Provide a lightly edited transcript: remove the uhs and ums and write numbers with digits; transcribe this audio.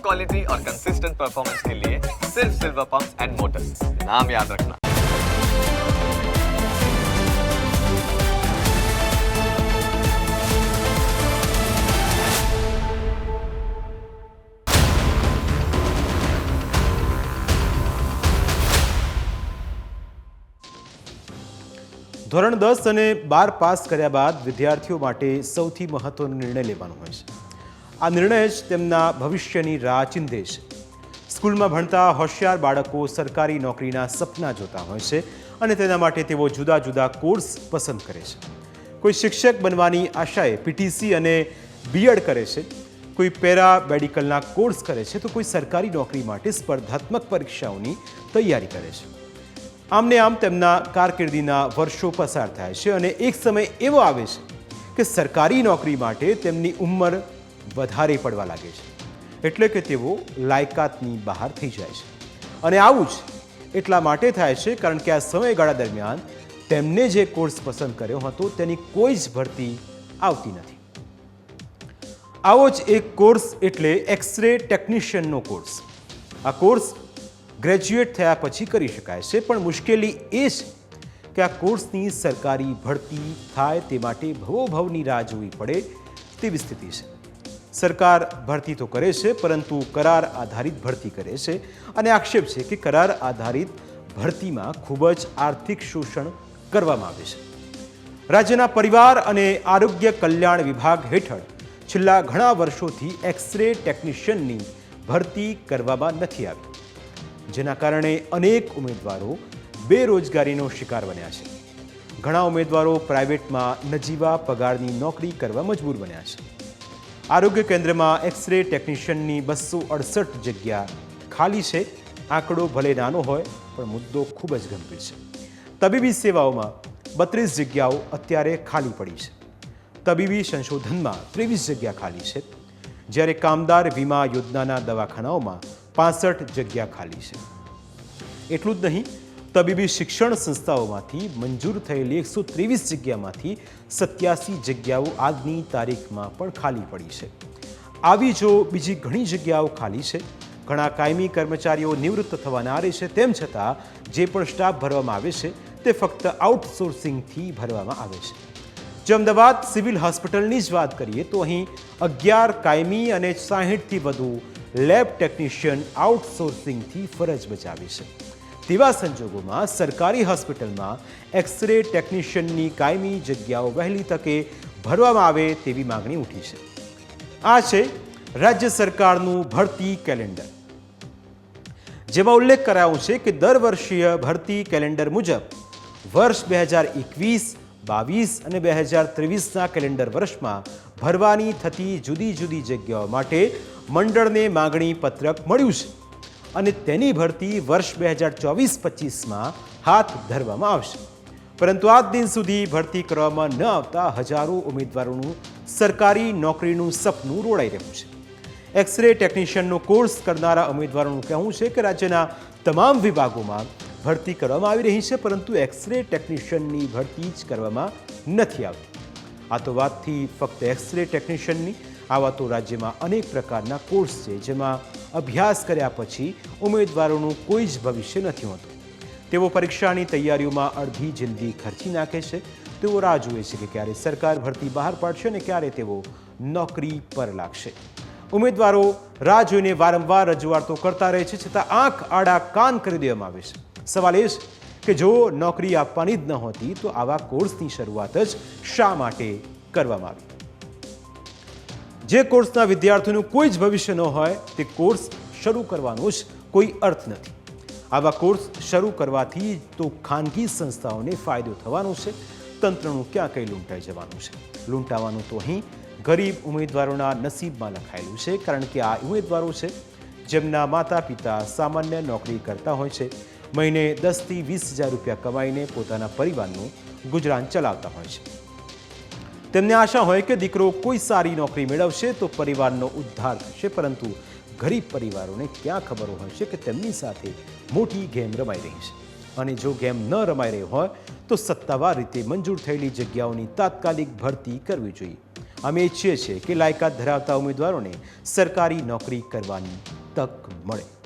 Quality और consistent performance के लिए सिर्फ सिल्वर पंप्स एंड मोटर्स, नाम याद रखना। ધોરણ 10 અને 12 પાસ કર્યા બાદ વિદ્યાર્થીઓ માટે સૌથી મહત્વનો નિર્ણય લેવાનો હોય છે. આ નિર્ણય જ તેમના ભવિષ્યની રાહ ચીંધે છે. સ્કૂલમાં ભણતા હોશિયાર બાળકો સરકારી નોકરીના સપના જોતા હોય છે અને તેના માટે તેઓ જુદા જુદા કોર્સ પસંદ કરે છે. કોઈ શિક્ષક બનવાની આશાએ પીટીસી અને બીએડ કરે છે, કોઈ પેરા મેડિકલના કોર્સ કરે છે, તો કોઈ સરકારી નોકરી માટે સ્પર્ધાત્મક પરીક્ષાઓની તૈયારી કરે છે. આમને આમ તેમના કારકિર્દીના વર્ષો પસાર થાય છે અને એક સમય એવો આવે છે કે સરકારી નોકરી માટે તેમની ઉંમર વધારે પડવા લાગે છે, એટલે કે તેઓ લાયકાતની બહાર થઈ જાય છે. અને આવું જ એટલા માટે થાય છે કારણ કે આ સમયગાળા દરમિયાન તેમને જે કોર્સ પસંદ કર્યો હતો તેની કોઈ જ ભરતી આવતી નથી. આવો જ એક કોર્સ એટલે એક્સરે ટેકનિશિયનનો કોર્સ. આ કોર્સ ગ્રેજ્યુએટ થયા પછી કરી શકાય છે, પણ મુશ્કેલી એ છે કે આ કોર્સની સરકારી ભરતી થાય તે માટે ભવોભવની રાહ જોવી પડે તેવી સ્થિતિ છે. સરકાર ભરતી તો કરે છે, પરંતુ કરાર આધારિત ભરતી કરે છે અને આક્ષેપ છે કે કરાર આધારિત ભરતીમાં ખૂબ જ આર્થિક શોષણ કરવામાં આવે છે. રાજ્યના પરિવાર અને આરોગ્ય કલ્યાણ વિભાગ હેઠળ છેલ્લા ઘણા વર્ષોથી એક્સરે ટેકનિશિયનની ભરતી કરવામાં નથી આવી, જેના કારણે અનેક ઉમેદવારો બેરોજગારીનો શિકાર બન્યા છે. ઘણા ઉમેદવારો પ્રાઇવેટમાં નજીવા પગારની નોકરી કરવા મજબૂર બન્યા છે. આરોગ્ય કેન્દ્રમાં એક્સરે ટેકનિશિયનની 268 જગ્યા ખાલી છે. આંકડો ભલે નાનો હોય પણ મુદ્દો ખૂબ જ ગંભીર છે. તબીબી સેવાઓમાં 32 જગ્યાઓ અત્યારે ખાલી પડી છે. તબીબી સંશોધનમાં 23 જગ્યા ખાલી છે, જ્યારે કામદાર વીમા યોજનાના દવાખાનાઓમાં 65 જગ્યા ખાલી છે. એટલું જ નહીં, તબીબી શિક્ષણ સંસ્થાઓમાંથી મંજૂર થયેલી 123 જગ્યામાંથી 87 જગ્યાઓ આજની તારીખમાં પણ ખાલી પડી છે. આવી જો બીજી ઘણી જગ્યાઓ ખાલી છે. ઘણા કાયમી કર્મચારીઓ નિવૃત્ત થવાના આરે છે, તેમ છતાં જે પણ સ્ટાફ ભરવામાં આવે છે તે ફક્ત આઉટસોર્સિંગથી ભરવામાં આવે છે. જો અમદાવાદ સિવિલ હોસ્પિટલની જ વાત કરીએ તો અહીં 11 કાયમી અને 60થી વધુ લેબ ટેકનિશિયન આઉટસોર્સિંગથી ફરજ બજાવે છે. તેવા સંજોગોમાં સરકારી હોસ્પિટલમાં એક્સરે ટેકનિશિયનની કાયમી જગ્યાઓ વહેલી તકે ભરવામાં આવે તેવી માગણી ઉઠી છે. આ છે રાજ્ય સરકારનું ભરતી કેલેન્ડર, જેમાં ઉલ્લેખ કરાયો છે કે દર વર્ષીય ભરતી કેલેન્ડર મુજબ વર્ષ 2021, 22 અને 2023ના કેલેન્ડર વર્ષમાં ભરવાની થતી જુદી જુદી જગ્યાઓ માટે મંડળને માગણી પત્રક મળ્યું છે અને તેની ભરતી વર્ષ 2024-25માં હાથ ધરવામાં આવશે. પરંતુ આજ દિન સુધી ભરતી કરવામાં ન આવતા હજારો ઉમેદવારોનું સરકારી નોકરીનું સપનું રોડાઈ રહ્યું છે. એક્સરે ટેકનિશિયનનો કોર્સ કરનારા ઉમેદવારોનું કહેવું છે કે રાજ્યના તમામ વિભાગોમાં ભરતી કરવામાં આવી રહી છે, પરંતુ એક્સરે ટેકનિશિયનની ભરતી જ કરવામાં નથી આવતી. આ તો વાતથી ફક્ત એક્સરે ટેકનિશિયનની, આવા તો રાજ્યમાં અનેક પ્રકારના કોર્સ છે જેમાં અભ્યાસ કર્યા પછી ઉમેદવારોનું કોઈ જ ભવિષ્ય નથી હોતું. તેઓ પરીક્ષાની તૈયારીઓમાં અડધી જિંદગી ખર્ચી નાખે છે. તેઓ રાહ જુએ છે કે ક્યારે સરકાર ભરતી બહાર પાડશે અને ક્યારે તેઓ નોકરી પર લાગશે. ઉમેદવારો રાહ જોઈને વારંવાર રજૂઆતો કરતા રહે છે, છતાં આંખ આડા કાન કરી દેવામાં આવે છે. સવાલ એ છે કે જો નોકરી આપવાની જ ન હોતી તો આવા કોર્સની શરૂઆત જ શા માટે કરવામાં આવી? જે કોર્સના વિદ્યાર્થીઓનું કોઈ જ ભવિષ્ય ન હોય તે કોર્સ શરૂ કરવાનો જ કોઈ અર્થ નથી. આવા કોર્સ શરૂ કરવાથી તો ખાનગી સંસ્થાઓને ફાયદો થવાનો છે, તંત્રનું ક્યાં કંઈ લૂંટાઈ જવાનું છે. લૂંટાવાનું તો અહીં ગરીબ ઉમેદવારોના નસીબમાં લખાયેલું છે, કારણ કે આ ઉમેદવારો છે જેમના માતા પિતા સામાન્ય નોકરી કરતા હોય છે, મહિને 10થી 20 હજાર રૂપિયા કમાઈને પોતાના પરિવારનું ગુજરાન ચલાવતા હોય છે. તેમને આશા હોય કે દીકરો કોઈ સારી નોકરી મેળવશે તો પરિવારનો ઉદ્ધાર થશે, પરંતુ ગરીબ પરિવારોને ક્યાં ખબર હોય છે કે તેમની સાથે મોટી ગેમ રમાઈ રહી છે. અને જો ગેમ ન રમાઈ રહી હોય તો સત્તાવાર રીતે મંજૂર થયેલી જગ્યાઓની તાત્કાલિક ભરતી કરવી જોઈએ. અમે ઈચ્છીએ છીએ કે લાયકાત ધરાવતા ઉમેદવારોને સરકારી નોકરી કરવાની તક મળે.